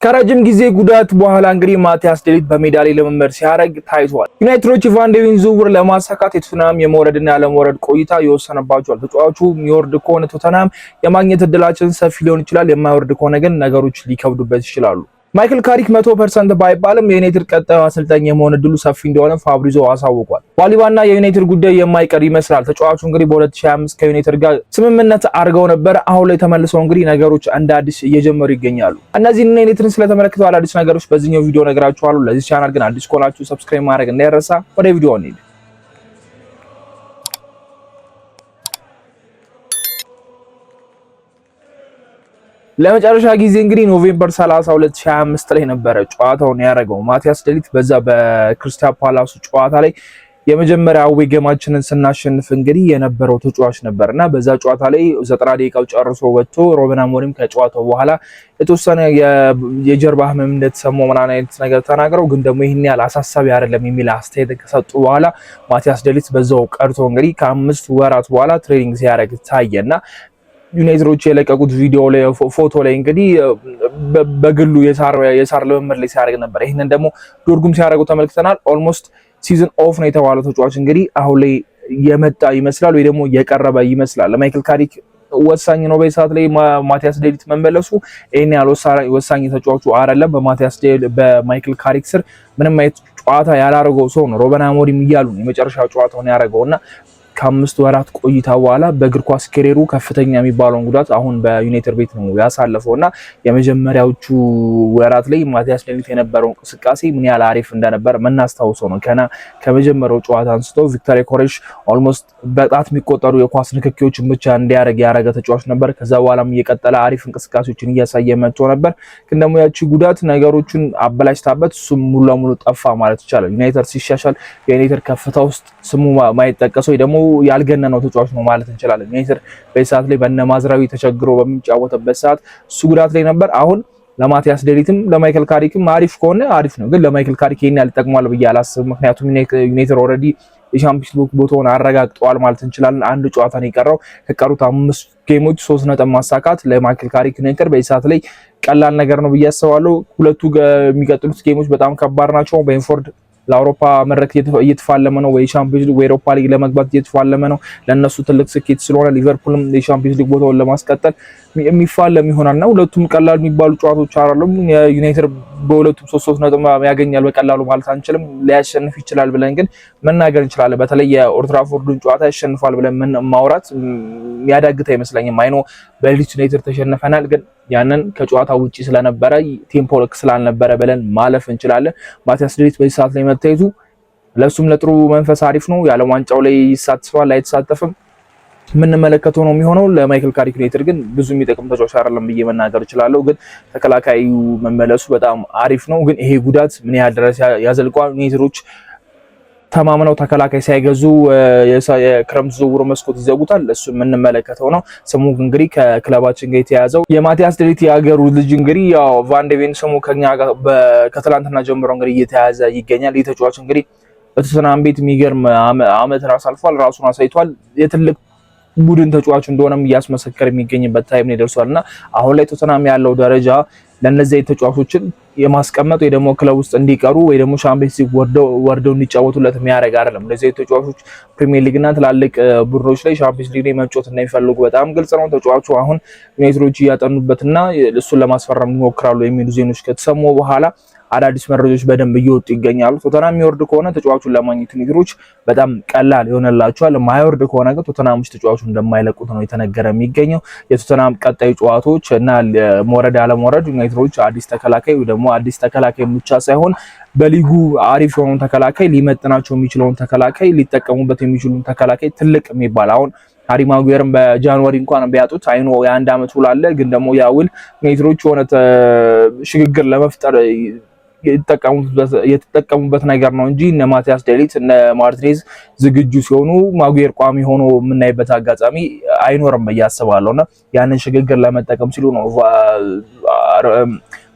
ከረጅም ጊዜ ጉዳት በኋላ እንግዲህ ማቲያስ ዴሊት በሜዳ ላይ ለመመር ሲያደርግ ታይቷል። ዩናይትዶች ቫን ደ ቬን ዝውውር ለማሳካት የቶተንሃም የመውረድና ያለመውረድ ቆይታ ይወሰንባቸዋል። ተጫዋቹ የሚወርድ ከሆነ ቶተንሃም የማግኘት እድላችን ሰፊ ሊሆን ይችላል። የማይወርድ ከሆነ ግን ነገሮች ሊከብዱበት ይችላሉ። ማይክል ካሪክ 100% ባይባልም የዩናይትድ ቀጣዩ አሰልጣኝ የመሆን እድሉ ሰፊ እንደሆነ ፋብሪዞ አሳውቋል። ባሊባና የዩናይትድ ጉዳይ የማይቀር ይመስላል። ተጫዋቹ እንግዲህ በ2025 ከዩናይትድ ጋር ስምምነት አድርገው ነበር። አሁን ላይ ተመልሰው እንግዲህ ነገሮች እንደ አዲስ እየጀመሩ ይገኛሉ። እነዚህን ዩናይትድን ስለተመለከቱ አዳዲስ ነገሮች በዚህኛው ቪዲዮ ነግራችኋለሁ። ለዚህ ቻናል ግን አዲስ ከሆናችሁ ሰብስክራይብ ማድረግ እንዳይረሳ። ወደ ቪዲዮ እንሂድ። ለመጨረሻ ጊዜ እንግዲህ ኖቬምበር 30 2025 ላይ ነበረ ጨዋታውን ያደረገው ማቲያስ ዴሊት። በዛ በክሪስታል ፓላሱ ጨዋታ ላይ የመጀመሪያ አዌይ ጌማችንን ስናሸንፍ እንግዲህ የነበረው ተጫዋች ነበርና በዛ ጨዋታ ላይ 90 ደቂቃው ጨርሶ ወጥቶ ሩበን አሞሪም ከጨዋታው በኋላ የተወሰነ የጀርባ ህመም እንደተሰማው ምናምን አይነት ነገር ተናግረው ግን ደግሞ ይሄን ያህል አሳሳቢ አይደለም የሚል አስተያየት ከሰጡ በኋላ ማቲያስ ዴሊት በዛው ቀርቶ እንግዲህ ከ5 ወራት በኋላ ትሬኒንግ ሲያደርግ ታየና ዩናይትዶች የለቀቁት ቪዲዮ ላይ ፎቶ ላይ እንግዲህ በግሉ የሳር ልምምድ ላይ ሲያደርግ ነበር። ይሄንን ደግሞ ዶርጉም ሲያደርጉ ተመልክተናል። ኦልሞስት ሲዝን ኦፍ ነው የተባለው ተጫዋች እንግዲህ አሁን ላይ የመጣ ይመስላል ወይ ደግሞ የቀረበ ይመስላል። ለማይክል ካሪክ ወሳኝ ነው በሰዓት ላይ ማቲያስ ዴሊት መመለሱ። ይሄን ያለው ወሳኝ ተጫዋቹ አይደለም። በማይክል ካሪክ ስር ምንም አይነት ጨዋታ ያላረገው ሰው ነው ሩበን አሞሪም እያሉ ነው የመጨረሻ ጨዋታውን ያደረገውና ከ5 ወራት ቆይታ በኋላ በእግር ኳስ ካሪየሩ ከፍተኛ የሚባለውን ጉዳት አሁን በዩናይትድ ቤት ነው ያሳለፈውና የመጀመሪያዎቹ ወራት ላይ ማቲያስ ዴሊት የነበረው እንቅስቃሴ ምን ያህል አሪፍ እንደነበር የምናስታውሰው ነው። ከመጀመሪያው ጨዋታ አንስቶ ቪክተር ኮሬሽ ኦልሞስት በጣት የሚቆጠሩ የኳስ ንክኪዎችን ብቻ ያረገ ተጫዋች ነበር። ከዛ በኋላም እየቀጠለ አሪፍ እንቅስቃሴዎችን እያሳየ መጥቶ ነበር። ግን ደግሞ ያቺ ጉዳት ነገሮችን አበላሽታበት እሱ ሙሉ ለሙሉ ጠፋ ማለት ይቻላል። ዩናይትድ ሲሻሻል የዩናይትድ ከፍታ ውስጥ ስሙ ማይጠቀሰው ደግሞ ያልገነነው ተጫዋች ነው ማለት እንችላለን። ዩናይትድ በሰዓት ላይ በነማዝራዊ ተቸግሮ በሚጫወተበት ሰዓት እሱ ጉዳት ላይ ነበር። አሁን ለማቲያስ ዴሊትም ለማይክል ካሪክም አሪፍ ከሆነ አሪፍ ነው። ግን ለማይክል ካሪክ ይሄን ያህል ይጠቅማል ብዬ አላስብም። ምክንያቱም ዩናይትድ ኦልሬዲ የቻምፒየንስ ሊግ ቦታውን አረጋግጠዋል ማለት እንችላለን። አንድ ጨዋታ ነው የቀረው። ከቀሩት 5 ጌሞች 3 ነጥብ ማሳካት ለማይክል ካሪክ ዩናይትድ በሰዓት ላይ ቀላል ነገር ነው ብዬ አስባለሁ። ሁለቱ የሚቀጥሉት ጌሞች በጣም ከባድ ናቸው። በኢንፎርድ ለአውሮፓ መድረክ እየተፋለመ ነው ወይ ቻምፒየንስ ሊግ ወይ አውሮፓ ሊግ ለመግባት እየተፋለመ ነው። ለነሱ ትልቅ ስኬት ስለሆነ ሊቨርፑልም የቻምፒየንስ ሊግ ቦታውን ለማስቀጠል የሚፋለም ይሆናልና ሁለቱም ቀላል የሚባሉ ጨዋታዎች አይደሉም። ዩናይትድ በሁለቱም 3 ነጥብ ያገኛል በቀላሉ ማለት አንችልም። ሊያሸንፍ ይችላል ብለን ግን መናገር እንችላለን። በተለይ የኦልድ ትራፎርዱን ጨዋታ ያሸንፋል ብለን ማውራት ያዳግት አይመስለኝም። አይኖ በሊድስ ዩናይትድ ተሸነፈናል፣ ግን ያንን ከጨዋታ ውጪ ስለነበረ ቴምፖ ልክ ስላልነበረ ብለን ማለፍ እንችላለን። ማቲያስ ዴሊት በዚህ ሰዓት ላይ መታየቱ ለሱም ለጥሩ መንፈስ አሪፍ ነው። የዓለም ዋንጫው ላይ ይሳተፋል አይተሳተፍም የምንመለከተው ነው የሚሆነው። ለማይክል ካሪክ ዩናይትድ ግን ብዙ የሚጠቅም ተጫዋች አይደለም ብዬ መናገር እችላለሁ። ግን ተከላካዩ መመለሱ በጣም አሪፍ ነው። ግን ይሄ ጉዳት ምን ያህል ድረስ ያዘልቀዋል? ዩናይትዶች ተማምነው ተከላካይ ሳይገዙ የክረምት ዝውውር መስኮት ይዘጉታል። እሱ የምንመለከተው ነው። ስሙ እንግዲህ ከክለባችን ጋር የተያዘው የማቲያስ ዴሊት የሀገሩ ልጅ እንግዲህ ያው ቫን ደ ቬን ስሙ ከኛ ጋር ከትላንትና ጀምሮ እንግዲህ እየተያዘ ይገኛል። ይህ ተጫዋች እንግዲህ በቶተንሃም ቤት የሚገርም አመት አሳልፏል። ራሱን አሳይቷል። የትልቅ ቡድን ተጫዋች እንደሆነም እያስመሰከረ የሚገኝበት ታይም ላይ ደርሷልና አሁን ላይ ቶተንሃም ያለው ደረጃ ለነዚህ ተጫዋቾችን የማስቀመጥ ወይ ደግሞ ክለብ ውስጥ እንዲቀሩ ወይ ደግሞ ቻምፒየንስ ሊግ ወርደው እንዲጫወቱለት የሚያደርግ አይደለም። እነዚህ ተጫዋቾች ፕሪሚየር ሊግ እና ትላልቅ ቡድኖች ላይ ቻምፒየንስ ሊግ ላይ መጫወት እንደሚፈልጉ በጣም ግልጽ ነው። ተጫዋቹ አሁን ዩናይትዶች እያጠኑበትና እሱን ለማስፈረም ይሞክራሉ የሚሉ ዜናዎች ከተሰሙ በኋላ አዳዲስ መረጃዎች በደንብ እየወጡ ይገኛሉ። ቶተንሃም የሚወርድ ከሆነ ተጫዋቹን ለማግኘት ዩናይትዶች በጣም ቀላል ይሆንላቸዋል። የማይወርድ ከሆነ ግን ቶተንሃሞች ተጫዋቹን እንደማይለቁት ነው የተነገረ የሚገኘው። የቶተንሃም ቀጣይ ጨዋታዎች እና መውረድ አለመውረድ ዩናይትዶች አዲስ ተከላካይ ወይ ደግሞ አዲስ ተከላካይ ብቻ ሳይሆን በሊጉ አሪፍ የሆነውን ተከላካይ ሊመጥናቸው የሚችለውን ተከላካይ ሊጠቀሙበት የሚችሉን ተከላካይ ትልቅ የሚባል አሁን ሃሪ ማጉዌርን በጃንዋሪ እንኳን ቢያጡት አይኖ የ1 አመት ውል አለ። ግን ደግሞ ያ ውል ዩናይትዶች ሆነ ሽግግር ለመፍጠር የተጠቀሙበት ነገር ነው እንጂ እነ ማቲያስ ዴሊት እነ ማርቲኔዝ ዝግጁ ሲሆኑ ማጉዌር ቋሚ ሆኖ የምናይበት አጋጣሚ አይኖርም ብዬ አስባለሁና ያንን ሽግግር ለመጠቀም ሲሉ ነው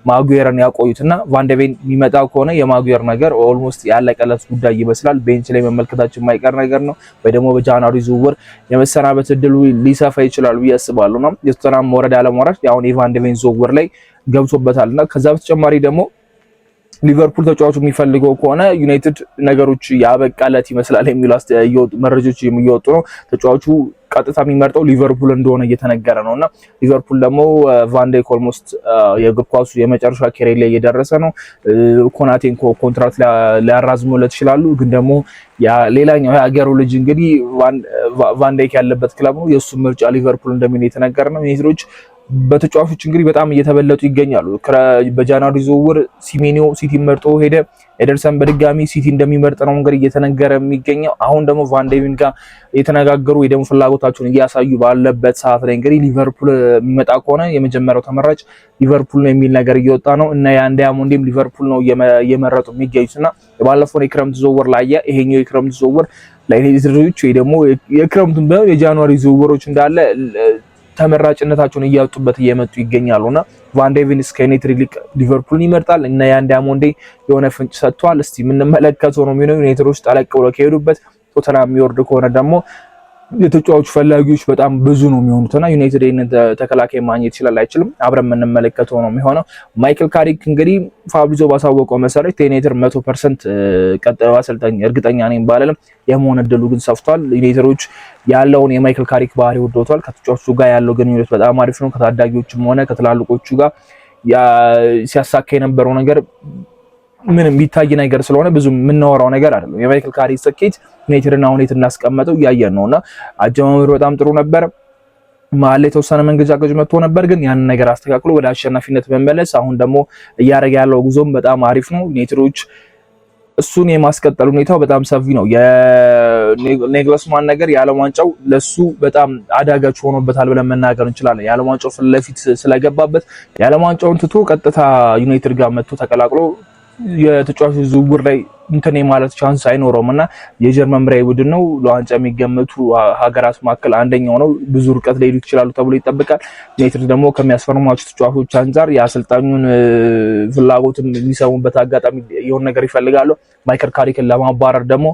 ማጉየርን ያቆዩትና ቫንደቬን የሚመጣው ከሆነ የማጉየር ነገር ኦልሞስት ያለቀለት ጉዳይ ይመስላል። ቤንች ላይ መመልከታችን የማይቀር ነገር ነው። ወይ ደግሞ በጃንዋሪ ዝውውር የመሰናበት እድሉ ሊሰፋ ይችላል ብዬ አስባለሁ ነው የቶተንሃም መውረድ አለመውረድ ያው የቫንደቬን ዝውውር ላይ ገብቶበታልና ከዛ በተጨማሪ ደግሞ ሊቨርፑል ተጫዋቹ የሚፈልገው ከሆነ ዩናይትድ ነገሮች ያበቃለት ይመስላል የሚሉ መረጃዎች የሚወጡ ነው። ተጫዋቹ ቀጥታ የሚመርጠው ሊቨርፑል እንደሆነ እየተነገረ ነውና ሊቨርፑል ደግሞ ቫን ዳይክ ኦልሞስት የእግር ኳሱ የመጨረሻ ኬሪየር ላይ እየደረሰ ነው። ኮናቴን ኮንትራክት ሊያራዝሙለት ይችላሉ። ግን ደግሞ ሌላኛው የሀገሩ ልጅ እንግዲህ ቫን ዳይክ ያለበት ክለብ ነው። የእሱ ምርጫ ሊቨርፑል እንደሚሆን እየተነገረ ነው። ዩናይትዶች በተጫዋቾች እንግዲህ በጣም እየተበለጡ ይገኛሉ። በጃንዋሪ ዝውውር ሲሜኒዮ ሲቲ መርጦ ሄደ። ኤደርሰን በድጋሚ ሲቲ እንደሚመርጥ ነው እንግዲህ እየተነገረ የሚገኘው። አሁን ደግሞ ቫን ዳይክ ጋር የተነጋገሩ ወይ ደግሞ ፍላጎታቸውን እያሳዩ ባለበት ሰዓት ላይ እንግዲህ ሊቨርፑል የሚመጣ ከሆነ የመጀመሪያው ተመራጭ ሊቨርፑል ነው የሚል ነገር እየወጣ ነው እና ያን ዳያሞንድም ሊቨርፑል ነው እየመረጡ የሚገኙትና ባለፈው የክረምት ዝውውር ላይ ይሄኛው የክረምት ዝውውር ለዩናይትዶች ወይ ደግሞ የክረምቱን የጃንዋሪ ዝውውሮች እንዳለ ተመራጭነታቸውን እያወጡበት እየመጡ ይገኛሉና ቫን ዳይክ እስከ ዩናይትድ ሊቨርፑልን ይመርጣል እና ያን ዳያሞንድ የሆነ ፍንጭ ሰጥቷል። እስቲ የምንመለከተው ነው የሚሆነው። ዩናይትዶች ጠለቅ ብለው ከሄዱበት ቶተንሃም የሚወርድ ከሆነ ደግሞ የተጫዋቹ ፈላጊዎች በጣም ብዙ ነው የሚሆኑትና ዩናይትድ ይሄንን ተከላካይ ማግኘት ይችላል አይችልም አብረን የምንመለከተው ነው የሚሆነው። ማይክል ካሪክ እንግዲህ ፋብሪዞ ባሳወቀው መሰረት ዩናይትድ 100% ቀጣዩ አሰልጣኝ እርግጠኛ ነኝ ባለለም የመሆን እድሉ ግን ሰፍቷል። ዩናይትዶች ያለውን የማይክል ካሪክ ባህሪ ወዶታል። ከተጫዋቹ ጋር ያለው ግንኙነት በጣም አሪፍ ነው። ከታዳጊዎችም ሆነ ከትላልቆቹ ጋር ሲያሳካ የነበረው ነገር ምንም ቢታይ ነገር ስለሆነ ብዙ የምናወራው ነገር አይደለም። የማይክል ካሪክ ስኬት ዩናይትድና አሁን እናስቀመጠው እያየን ነውና አጀማመሩ በጣም ጥሩ ነበር። መሀል ላይ የተወሰነ መንገጫገጭ መጥቶ ነበር፣ ግን ያንን ነገር አስተካክሎ ወደ አሸናፊነት መመለስ አሁን ደግሞ እያደረገ ያለው ጉዞም በጣም አሪፍ ነው። ዩናይትዶች እሱን የማስቀጠል ሁኔታው በጣም ሰፊ ነው። የኔግለስማን ነገር የዓለም ዋንጫው ለሱ በጣም አዳጋች ሆኖበታል ብለን መናገር እንችላለን። የዓለም ዋንጫው ፊት ለፊት ስለገባበት የዓለም ዋንጫውን ትቶ ቀጥታ ዩናይትድ ጋር መጥቶ ተቀላቅሎ የተጫዋቹ ዝውውር ላይ እንትን ማለት ቻንስ አይኖረውም እና የጀርመን ብሔራዊ ቡድን ነው ለዋንጫ የሚገመቱ ሀገራት መካከል አንደኛው ነው። ብዙ ርቀት ሊሄዱ ይችላሉ ተብሎ ይጠበቃል። ዩናይትድ ደግሞ ከሚያስፈርሟቸው ተጫዋቾች አንፃር የአሰልጣኙን ፍላጎትም የሚሰሙበት አጋጣሚ የሆነ ነገር ይፈልጋሉ። ማይክል ካሪክን ለማባረር ደግሞ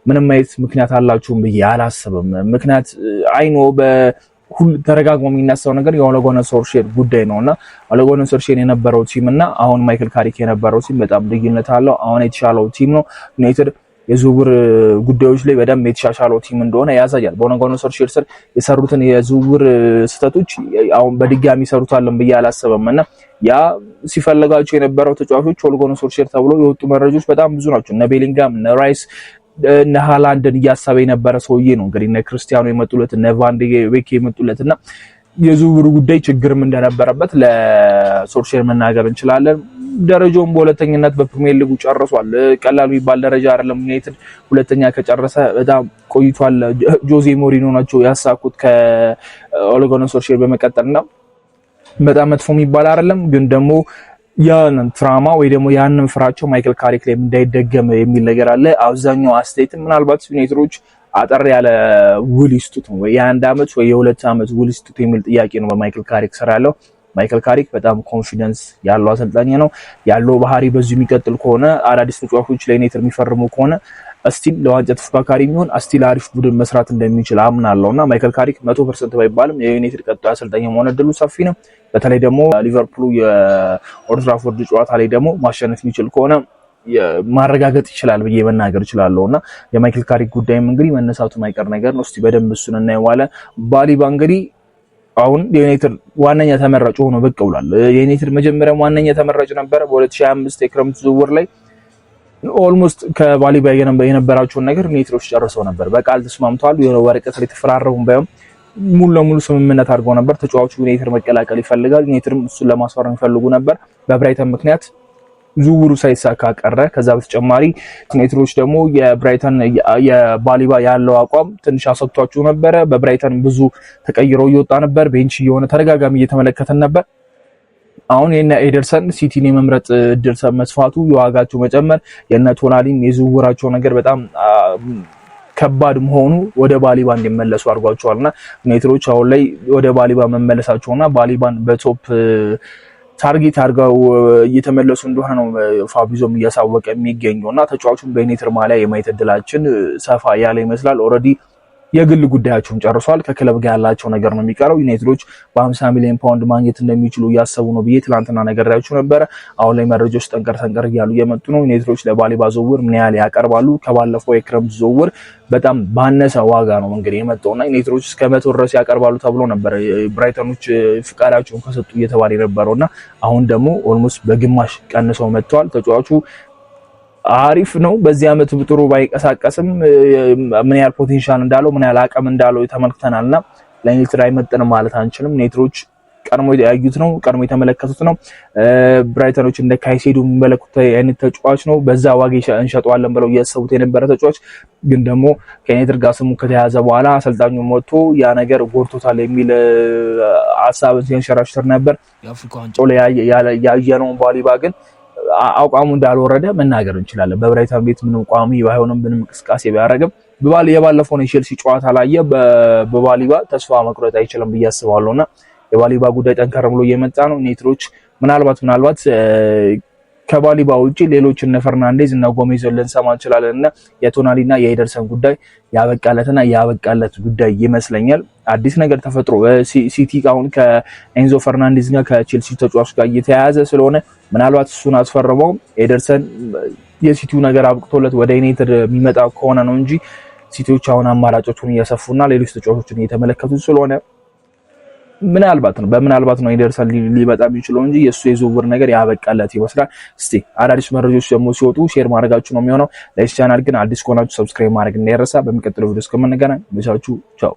ምንም አይነት ምክንያት አላችሁም ብዬ አላስብም። ምክንያት አይኖ ሁሉ ተረጋግሞ የሚነሳው ነገር የኦሌ ጉናር ሶልሼር ጉዳይ ነውና ኦሌ ጉናር ሶልሼር የነበረው ቲም እና አሁን ማይክል ካሪክ የነበረው ቲም በጣም ልዩነት አለው። አሁን የተሻለው ቲም ነው። ዩናይትድ የዝውውር ጉዳዮች ላይ በደንብ የተሻሻለው ቲም እንደሆነ ያሳያል። በኦሌ ጉናር ሶልሼር ስር የሰሩትን የዝውውር ስህተቶች አሁን በድጋሚ ይሰሩታልን ብዬ አላስብምና ያ ሲፈልጋቸው የነበረው ተጫዋቾች ኦሌ ጉናር ሶልሼር ተብሎ የወጡ መረጃዎች በጣም ብዙ ናቸው። እነ ቤሊንጋም እነ ራይስ እነ ሃላንድን እያሰበ የነበረ ሰውዬ ነው እንግዲህ እነ ክርስቲያኖ የመጡለት እነ ቫን ዳይክ የመጡለትና የዝውውሩ ጉዳይ ችግርም እንደነበረበት ለሶልሼር መናገር እንችላለን። ደረጃውን በሁለተኝነት በፕሪሚየር ሊጉ ጨርሷል። ቀላል የሚባል ደረጃ አይደለም። ዩናይትድ ሁለተኛ ከጨረሰ በጣም ቆይቷል። ጆዜ ሞሪኖ ናቸው ያሳኩት ከኦሌ ጉናር ሶልሼር በመቀጠልና በጣም መጥፎ የሚባል አይደለም። ግን ደግሞ ያንን ትራማ ወይ ደግሞ ያንን ፍራቸው ማይክል ካሪክ ላይ እንዳይደገም የሚል ነገር አለ። አብዛኛው አስተያየት ምናልባት ዩናይትዶች አጠር ያለ ውል ይስጡት ነው ወይ የአንድ አመት ወይ የሁለት አመት ውል ይስጡት የሚል ጥያቄ ነው በማይክል ካሪክ ስራ ያለው። ማይክል ካሪክ በጣም ኮንፊደንስ ያለው አሰልጣኝ ነው። ያለው ባህሪ በዚህ የሚቀጥል ከሆነ አዳዲስ ተጫዋቾች ለዩናይትድ የሚፈርሙ ከሆነ እስቲል ለዋንጫ ተፎካካሪ የሚሆን እስቲል አሪፍ ቡድን መስራት እንደሚችል አምናለሁና ማይክል ካሪክ 100% ባይባልም የዩናይትድ ቀጣይ አሰልጣኝ መሆን እድሉ ሰፊ ነው። በተለይ ደግሞ ሊቨርፑል የኦልድ ትራፎርድ ጨዋታ ላይ ደግሞ ማሸነፍ የሚችል ከሆነ ማረጋገጥ ይችላል ብዬ መናገር እችላለሁና የማይክል ካሪክ ጉዳይም እንግዲህ መነሳቱ ማይቀር ነገር ነው። እስቲ በደንብ እሱን እናየዋለን። ባሊባ እንግዲህ አሁን የዩናይትድ ዋነኛ ተመራጭ ሆኖ ብቅ ብሏል። የዩናይትድ መጀመሪያም ዋነኛ ተመራጭ ነበረ። በ2025 የክረምት ዝውውር ላይ ኦልሞስት ከባሊባ የነበራቸውን ነገር ዩናይትዶች ጨርሰው ነበር። በቃል ተስማምተዋል። የሆነ ወረቀት ላይ ተፈራረሙም ባይሆን ሙሉ ለሙሉ ስምምነት አድርገው ነበር። ተጫዋቹ ዩናይትድ መቀላቀል ይፈልጋል። ዩናይትድም እሱን ለማስፈረም ይፈልጉ ነበር። በብራይተን ምክንያት ዝውውሩ ሳይሳካ ቀረ። ከዛ በተጨማሪ ዩናይትዶች ደግሞ የባሊባ ያለው አቋም ትንሽ አሰጥቷቸው ነበረ። በብራይተን ብዙ ተቀይረው እየወጣ ነበር። ቤንች እየሆነ ተደጋጋሚ እየተመለከተን ነበር። አሁን የነ ኤደርሰን ሲቲን የመምረጥ እድል መስፋቱ፣ የዋጋቸው መጨመር፣ የነ ቶናሊን የዝውውራቸው ነገር በጣም ከባድ መሆኑ ወደ ባሊባ እንዲመለሱ አድርጓቸዋልና ዩናይትዶች አሁን ላይ ወደ ባሊባ መመለሳቸውና ባሊባን በቶፕ ታርጌት አድርገው እየተመለሱ እንደሆነ ነው ፋብሪዞም እያሳወቀ የሚገኘውና ተጫዋቹን በዩናይትድ ማሊያ የማየት እድላችን ሰፋ ያለ ይመስላል። ኦልሬዲ የግል ጉዳያቸውን ጨርሷል። ከክለብ ጋር ያላቸው ነገር ነው የሚቀረው። ዩናይትዶች በ50 ሚሊዮን ፓውንድ ማግኘት እንደሚችሉ እያሰቡ ነው ብዬ ትናንትና ነግሬያችሁ ነበረ። አሁን ላይ መረጃዎች ጠንቀር እያሉ እየመጡ ነው። ዩናይትዶች ለባሊባ ዝውውር ምን ያህል ያቀርባሉ? ከባለፈው የክረምት ዝውውር በጣም ባነሰ ዋጋ ነው እንግዲህ የመጣውና ዩናይትዶች እስከ 100 ድረስ ያቀርባሉ ተብሎ ነበር ብራይተኖች ፍቃዳቸውን ከሰጡ እየተባለ የነበረውና አሁን ደግሞ ኦልሞስት በግማሽ ቀንሰው መጥተዋል። ተጫዋቹ አሪፍ ነው። በዚህ አመት ጥሩ ባይቀሳቀስም ምን ያህል ፖቴንሻል እንዳለው ምን ያህል አቅም እንዳለው ተመልክተናልና ለዩናይትድ አይመጥንም ማለት አንችልም። ዩናይትዶች ቀድሞ ያዩት ነው፣ ቀድሞ የተመለከቱት ነው። ብራይተኖች እንደ ካይሴዶ የሚመለከቱት አይነት ተጫዋች ነው። በዛ ዋጋ እንሸጠዋለን ብለው እያሰቡት የነበረ ተጫዋች ግን ደግሞ ከዩናይትድ ጋር ስሙ ከተያዘ በኋላ አሰልጣኙ መጥቶ ያ ነገር ጎድቶታል የሚል ሀሳብን ሲያንሸራሽር ነበር። የአፍሪካ ዋንጫው ላይ ያየነው ባሊባ ግን አቋሙ እንዳልወረደ መናገር እንችላለን። በብራይተን ቤት ምንም ቋሚ ባይሆንም ምንም እንቅስቃሴ ቢያደርግም የባለፈውን የቼልሲ ጨዋታ ላይ በባሊባ ተስፋ መቁረጥ አይችልም ብዬ አስባለሁና የባሊባ ጉዳይ ጠንከር ብሎ እየመጣ ነው። ዩናይትዶች ምናልባት ከባሊባ ውጪ ሌሎች እነ ፈርናንዴዝ እና ጎሜዝ ልንሰማ እንችላለን እና የቶናሊና የኤደርሰን ጉዳይ ያበቃለት ጉዳይ ይመስለኛል። አዲስ ነገር ተፈጥሮ ሲቲ አሁን ከኤንዞ ፈርናንዴዝ ጋር ከቼልሲ ተጫዋች ጋር እየተያያዘ ስለሆነ ምናልባት እሱን አስፈርመው ኤደርሰን የሲቲው ነገር አብቅቶለት ወደ ዩናይትድ የሚመጣ ከሆነ ነው እንጂ ሲቲዎች አሁን አማራጮቹን እያሰፉና ሌሎች ተጫዋቾችን እየተመለከቱ ስለሆነ በምናልባት ነው ኤደርሰን ሊመጣ የሚችለው እንጂ የሱ የዝውውር ነገር ያበቃለት ይመስላል። እስቲ አዳዲስ መረጃዎች ደግሞ ሲወጡ ሼር ማድረጋችሁ ነው የሚሆነው። ለዚህ ቻናል ግን አዲስ ከሆናችሁ ሰብስክራይብ ማድረግ እንዳይረሳ። በሚቀጥለው ቪዲዮ እስከምንገናኝ መቻችሁ ቻው።